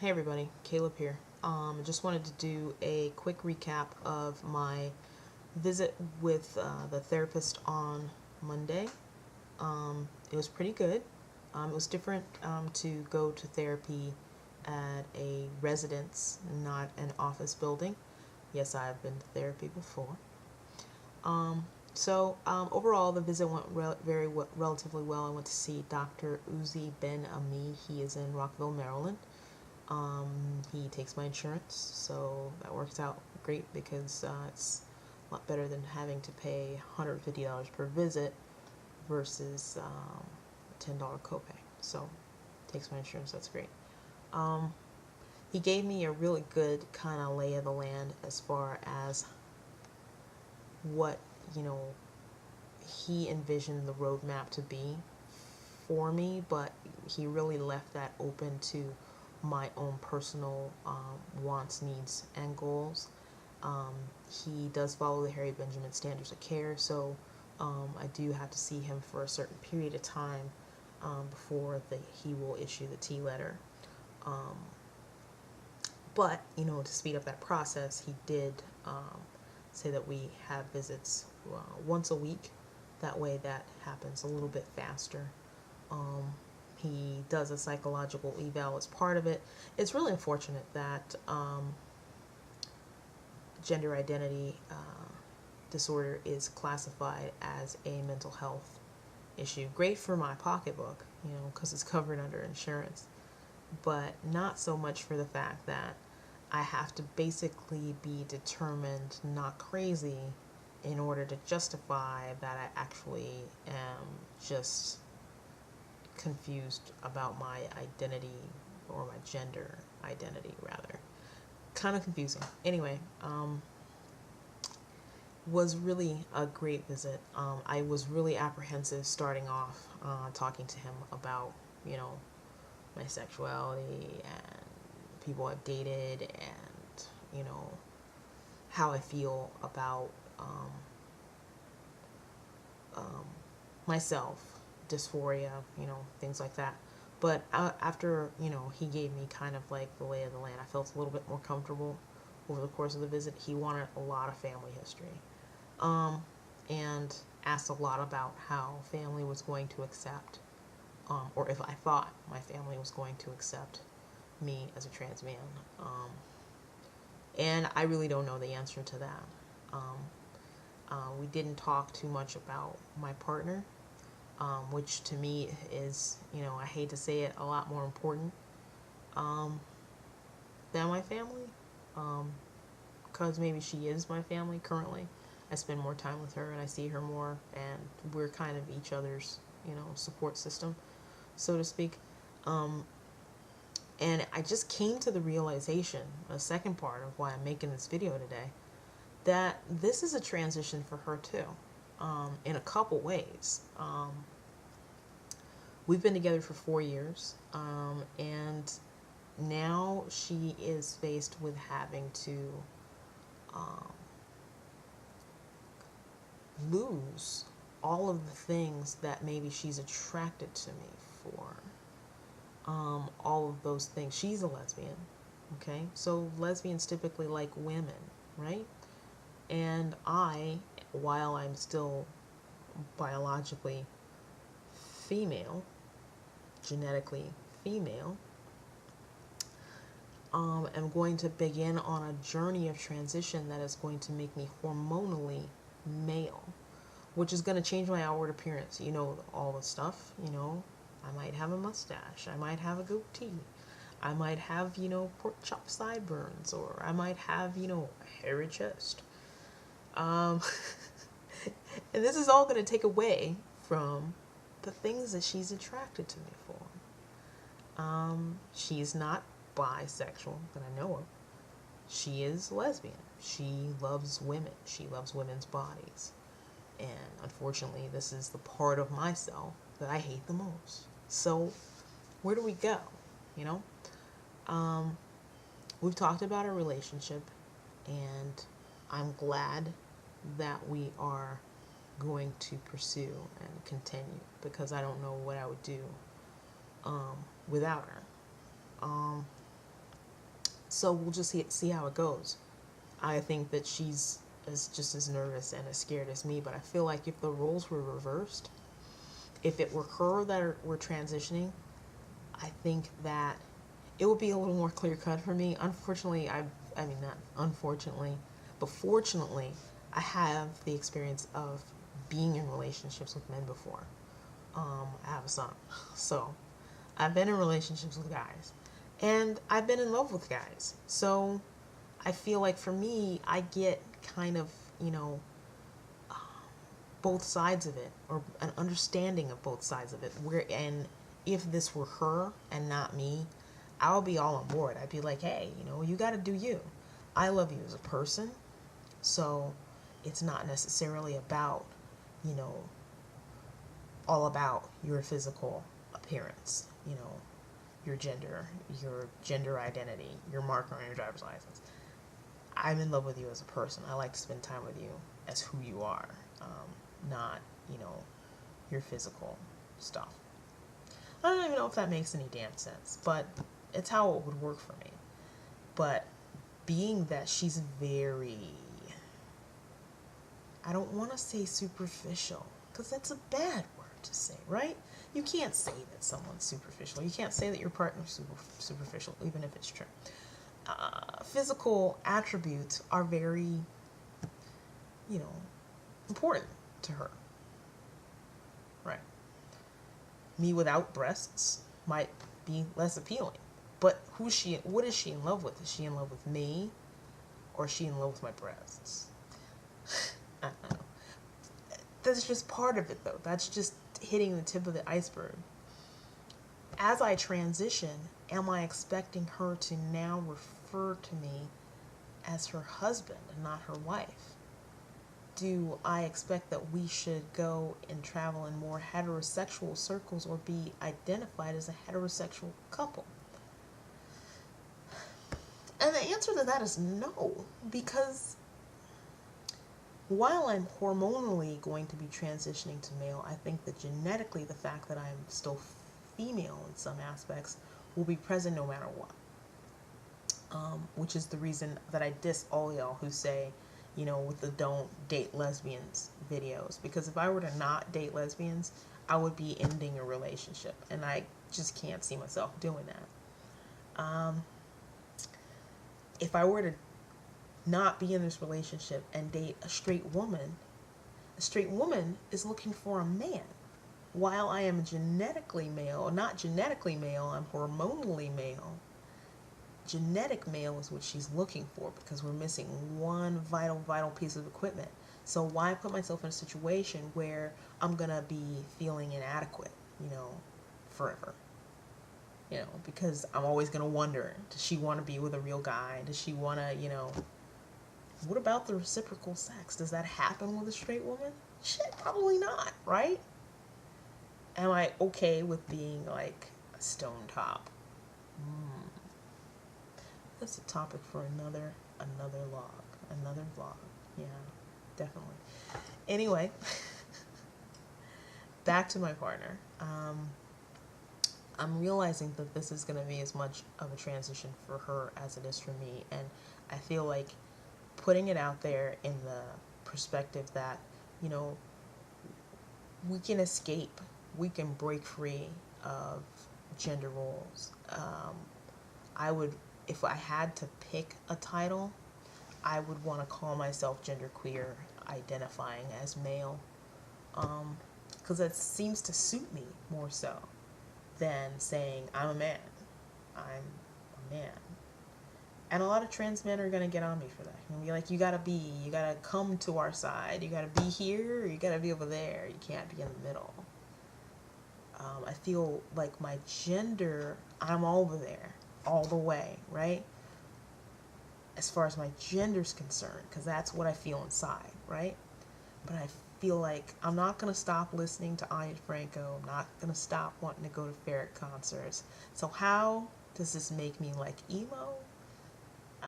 Hey everybody, Caleb here. Just wanted to do a quick recap of my visit with the therapist on Monday. It was pretty good. It was different to go to therapy at a residence, not an office building. Yes, I have been to therapy before. Overall, the visit went relatively well. I went to see Dr. Uzi Ben Ami. He is in Rockville, Maryland. He takes my insurance, so that works out great because it's a lot better than having to pay $150 per visit versus $10 copay. So, takes my insurance, that's great. Um, he gave me a really good kind of lay of the land as far as what, you know, he envisioned the roadmap to be for me, but he really left that open to my own personal wants, needs, and goals. Um, he does follow the Harry Benjamin standards of care, so I do have to see him for a certain period of time before he will issue the T letter. Um, but, to speed up that process, he did say that we have visits once a week. That way that happens a little bit faster. Um, he does a psychological eval as part of it. It's really unfortunate that gender identity disorder is classified as a mental health issue. Great for my pocketbook, because it's covered under insurance, but not so much for the fact that I have to basically be determined not crazy in order to justify that I actually am just confused about my identity, or my gender identity rather. Kind of confusing. Anyway, was really a great visit. I was really apprehensive starting off talking to him about, my sexuality and people I've dated, and, how I feel about um, myself, dysphoria, things like that. But after, he gave me kind of like the lay of the land, I felt a little bit more comfortable over the course of the visit. He wanted a lot of family history, and asked a lot about how family was going to accept, or if I thought my family was going to accept me as a trans man. And I really don't know the answer to that. Um, we didn't talk too much about my partner, which to me is, I hate to say it, a lot more important um, than my family. Because maybe she is my family currently. I spend more time with her and I see her more, and we're kind of each other's, support system, so to speak. Um, and I just came to the realization, the second part of why I'm making this video today, that this is a transition for her too, in a couple ways. We've been together for 4 years, and now she is faced with having to um, lose all of the things that maybe she's attracted to me for. All of those things. She's a lesbian, okay? So lesbians typically like women, right? And while I'm still biologically female, genetically female, am going to begin on a journey of transition that is going to make me hormonally male, which is going to change my outward appearance. All the stuff, I might have a mustache, I might have a goatee, I might have, pork chop sideburns, or I might have, a hairy chest. Um, and this is all going to take away from the things that she's attracted to me for. She's not bisexual that I know of. She is lesbian. She loves women. She loves women's bodies. And unfortunately, this is the part of myself that I hate the most. So, where do we go? You know? We've talked about our relationship, and I'm glad that we are going to pursue and continue, because I don't know what I would do without her. So we'll just see how it goes. I think that she's just as nervous and as scared as me, but I feel like if the roles were reversed, if it were her that were transitioning, I think that it would be a little more clear cut for me. Unfortunately, I mean, not unfortunately, but fortunately, I have the experience of being in relationships with men before. I have a son. So I've been in relationships with guys. And I've been in love with guys. So I feel like for me, I get kind of, both sides of it, or an understanding of both sides of it. And if this were her and not me, I would be all on board. I'd be like, hey, you got to do you. I love you as a person, so it's not necessarily about, all about your physical appearance, your gender identity, your marker on your driver's license. I'm in love with you as a person. I like to spend time with you as who you are, not, your physical stuff. I don't even know if that makes any damn sense, but it's how it would work for me. But being that she's very, I don't want to say superficial, because that's a bad word to say, right? You can't say that someone's superficial. You can't say that your partner's superficial, even if it's true. Physical attributes are very, important to her. Right. Me without breasts might be less appealing. But what is she in love with? Is she in love with me? Or is she in love with my breasts? I don't know. That's just part of it, though. That's just hitting the tip of the iceberg. As I transition, am I expecting her to now refer to me as her husband and not her wife? Do I expect that we should go and travel in more heterosexual circles or be identified as a heterosexual couple? And the answer to that is no, because while I'm hormonally going to be transitioning to male, I think that genetically the fact that I'm still female in some aspects will be present no matter what. Which is the reason that I diss all y'all who say, with the don't date lesbians videos. Because if I were to not date lesbians, I would be ending a relationship. And I just can't see myself doing that. If I were to not be in this relationship and date a straight woman is looking for a man. While I am genetically male, not genetically male, I'm hormonally male. Genetic male is what she's looking for because we're missing one vital piece of equipment. So why put myself in a situation where I'm going to be feeling inadequate, forever? Because I'm always going to wonder, does she want to be with a real guy? Does she want to, what about the reciprocal sex? Does that happen with a straight woman? Shit, probably not, right? Am I okay with being like a stone top? That's a topic for another vlog. Yeah, definitely. Anyway, back to my partner. I'm realizing that this is going to be as much of a transition for her as it is for me, and I feel like putting it out there in the perspective that, we can escape, we can break free of gender roles. If I had to pick a title, I would want to call myself genderqueer, identifying as male, because that seems to suit me more so than saying I'm a man. I'm a man. And a lot of trans men are going to get on me for that. And be like, you got to come to our side. You got to be here, or you got to be over there. You can't be in the middle. I feel like my gender, I'm over there all the way, right? As far as my gender's concerned, because that's what I feel inside, right? But I feel like I'm not going to stop listening to Anya Franco. I'm not going to stop wanting to go to Ferret concerts. So how does this make me like emo?